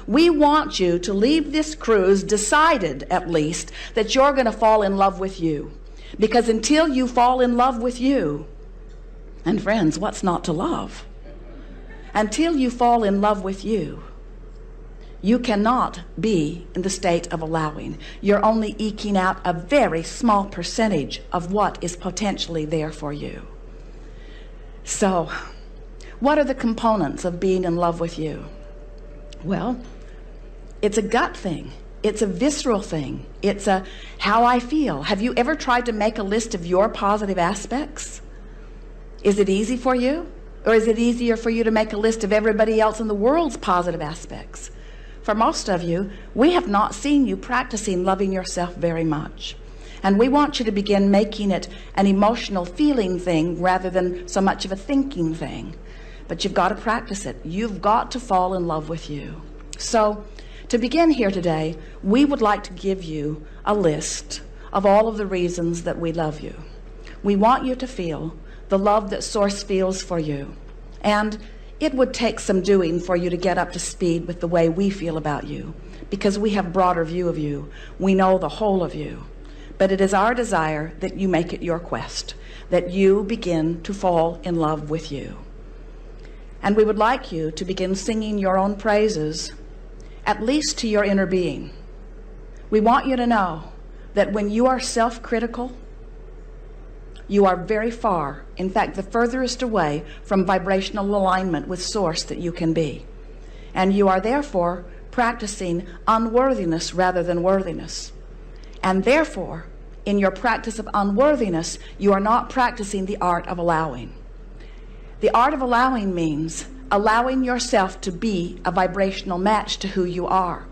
we want you to leave this cruise decided, at least, that you're going to fall in love with you. Because until you fall in love with you, and friends, what's not to love? Until you fall in love with you, you cannot be in the state of allowing. You're only eking out a very small percentage of what is potentially there for you. So, what are the components of being in love with you? Well, it's a gut thing. It's a visceral thing. It's a how I feel. Have you ever tried to make a list of your positive aspects? Is it easy for you? Or is it easier for you to make a list of everybody else in the world's positive aspects? For most of you, we have not seen you practicing loving yourself very much. And we want you to begin making it an emotional feeling thing rather than so much of a thinking thing. But you've got to practice it. You've got to fall in love with you. So, to begin here today, we would like to give you a list of all of the reasons that we love you. We want you to feel the love that Source feels for you. And it would take some doing for you to get up to speed with the way we feel about you, because we have a broader view of you. We know the whole of you. But it is our desire that you make it your quest, that you begin to fall in love with you. And we would like you to begin singing your own praises, at least to your inner being. We want you to know that when you are self-critical, you are very far, in fact, the furthest away from vibrational alignment with Source that you can be. And you are therefore practicing unworthiness rather than worthiness. And therefore, in your practice of unworthiness, you are not practicing the art of allowing. The art of allowing means allowing yourself to be a vibrational match to who you are.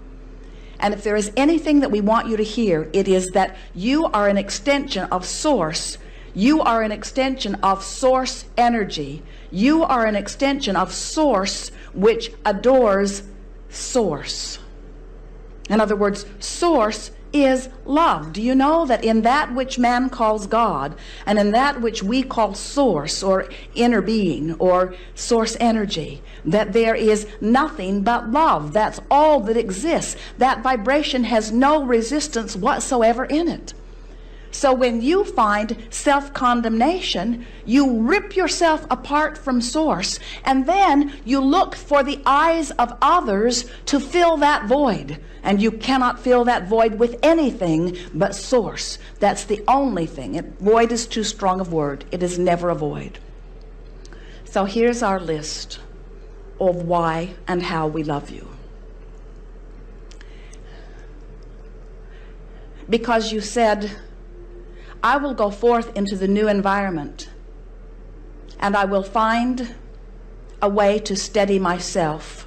And if there is anything that we want you to hear, it is that you are an extension of Source. You are an extension of Source energy. You are an extension of Source which adores Source. In other words, Source is love. Do you know that in that which man calls God, and in that which we call Source or inner being or Source energy, that there is nothing but love? That's all that exists. That vibration has no resistance whatsoever in it. So when you find self-condemnation, you rip yourself apart from Source, and then you look for the eyes of others to fill that void. And you cannot fill that void with anything but Source. That's the only thing. Void is too strong a word. It is never a void. So here's our list of why and how we love you. Because you said, I will go forth into the new environment, and I will find a way to steady myself,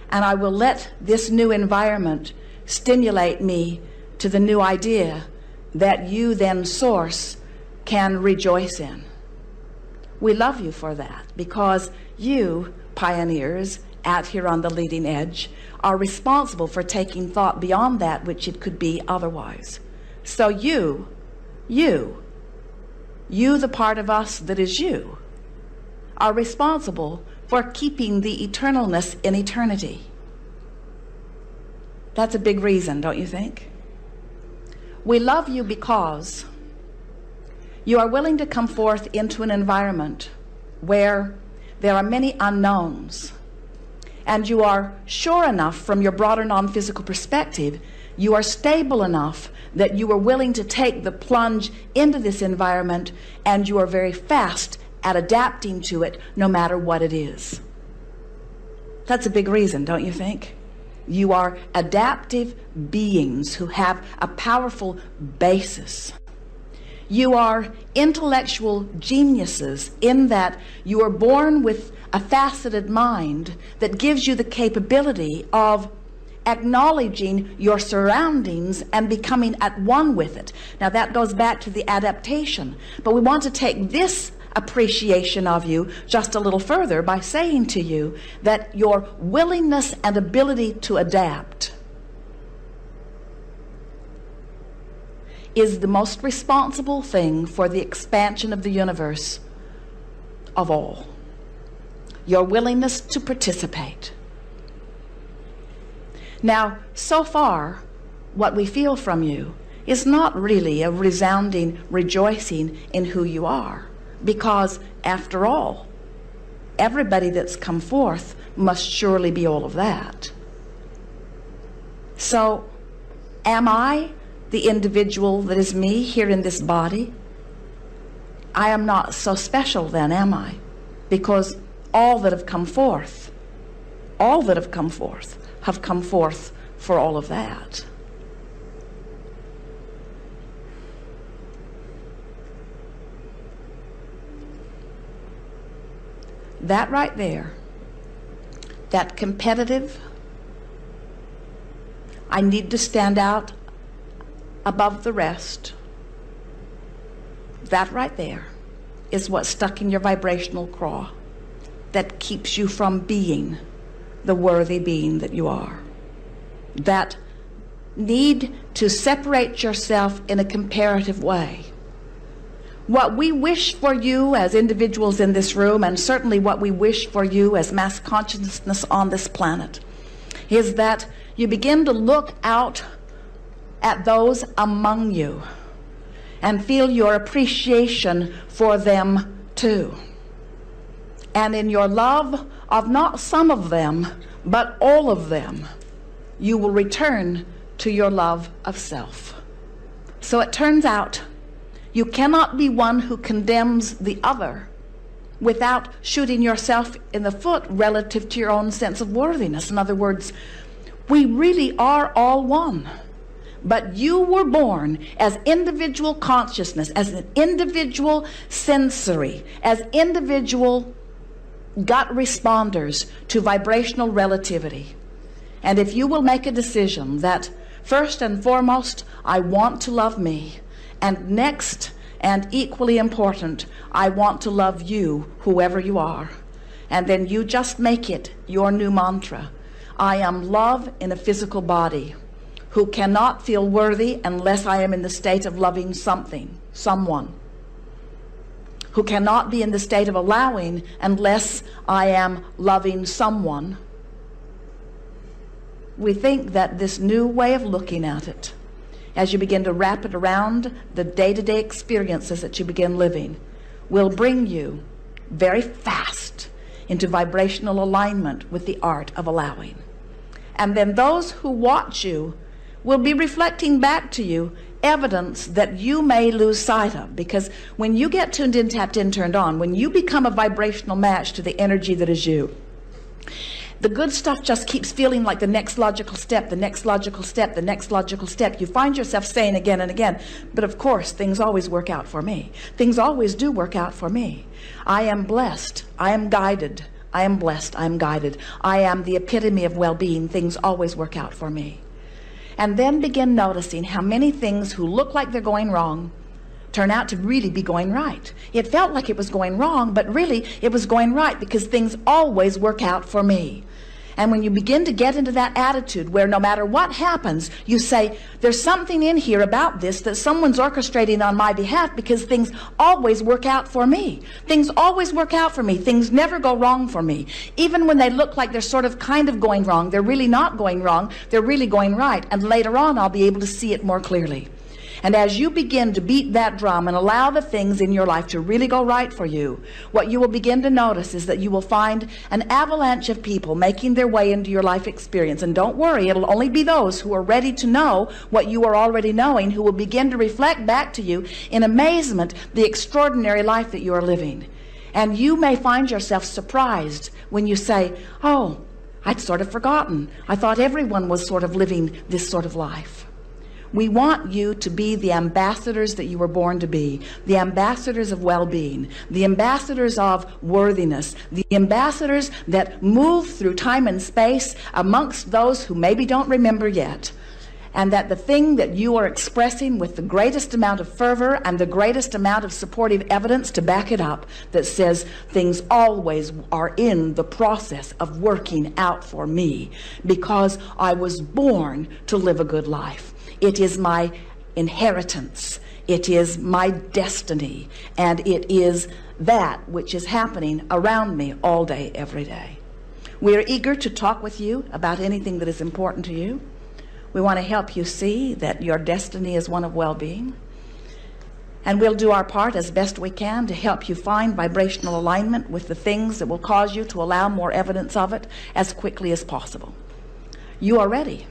and I will let this new environment stimulate me to the new idea that you then, Source, can rejoice in. We love you for that, because you, pioneers out here on the leading edge, are responsible for taking thought beyond that which it could be otherwise. So you, the part of us that is you, are responsible for keeping the eternalness in eternity. That's a big reason, don't you think? We love you because you are willing to come forth into an environment where there are many unknowns, and you are sure enough from your broader non-physical perspective, you are stable enough that you are willing to take the plunge into this environment, and you are very fast at adapting to it no matter what it is. That's a big reason, don't you think? You are adaptive beings who have a powerful basis. You are intellectual geniuses in that you are born with a faceted mind that gives you the capability of acknowledging your surroundings and becoming at one with it. Now that goes back to the adaptation, but we want to take this appreciation of you just a little further by saying to you that your willingness and ability to adapt is the most responsible thing for the expansion of the universe of all. Your willingness to participate. Now, so far, what we feel from you is not really a resounding rejoicing in who you are, because after all, everybody that's come forth must surely be all of that. So, am I the individual that is me here in this body? I am not so special then, am I? Because all that have come forth have come forth for all of that. That right there, that competitive, I need to stand out above the rest, that right there is what's stuck in your vibrational craw that keeps you from being the worthy being that you are. That need to separate yourself in a comparative way. What we wish for you as individuals in this room, and certainly what we wish for you as mass consciousness on this planet, is that you begin to look out at those among you and feel your appreciation for them too. And in your love of not some of them, but all of them, you will return to your love of self. So it turns out you cannot be one who condemns the other without shooting yourself in the foot relative to your own sense of worthiness. In other words, we really are all one. But you were born as individual consciousness, as an individual sensory, as individual gut responders to vibrational relativity. And if you will make a decision that first and foremost, I want to love me, and next and equally important, I want to love you, whoever you are, and then you just make it your new mantra. I am love in a physical body, who cannot feel worthy unless I am in the state of loving something, someone, who cannot be in the state of allowing unless I am loving someone. We think that this new way of looking at it, as you begin to wrap it around the day-to-day experiences that you begin living, will bring you very fast into vibrational alignment with the art of allowing. And then those who watch you will be reflecting back to you evidence that you may lose sight of, because when you get tuned in, tapped in, turned on, when you become a vibrational match to the energy that is you, the good stuff just keeps feeling like the next logical step, the next logical step, the next logical step. You find yourself saying again and again, but of course, things always work out for me. Things always do work out for me. I am blessed. I am guided. I am blessed. I am guided. I am the epitome of well-being. Things always work out for me. And then begin noticing how many things who look like they're going wrong turn out to really be going right. It felt like it was going wrong, but really it was going right, because things always work out for me. And when you begin to get into that attitude where no matter what happens, you say, there's something in here about this that someone's orchestrating on my behalf, because things always work out for me. Things always work out for me. Things never go wrong for me. Even when they look like they're sort of kind of going wrong, they're really not going wrong. They're really going right. And later on, I'll be able to see it more clearly. And as you begin to beat that drum and allow the things in your life to really go right for you, what you will begin to notice is that you will find an avalanche of people making their way into your life experience. And don't worry, it'll only be those who are ready to know what you are already knowing who will begin to reflect back to you in amazement the extraordinary life that you are living. And you may find yourself surprised when you say, oh, I'd sort of forgotten. I thought everyone was sort of living this sort of life. We want you to be the ambassadors that you were born to be, the ambassadors of well-being, the ambassadors of worthiness, the ambassadors that move through time and space amongst those who maybe don't remember yet. And that the thing that you are expressing with the greatest amount of fervor and the greatest amount of supportive evidence to back it up, that says things always are in the process of working out for me because I was born to live a good life. It is my inheritance. It is my destiny. And it is that which is happening around me all day, every day. We are eager to talk with you about anything that is important to you. We want to help you see that your destiny is one of well-being. And we'll do our part as best we can to help you find vibrational alignment with the things that will cause you to allow more evidence of it as quickly as possible. You are ready.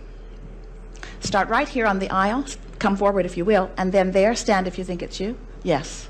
Start right here on the aisle. Come forward if you will. And then there, stand if you think it's you. Yes.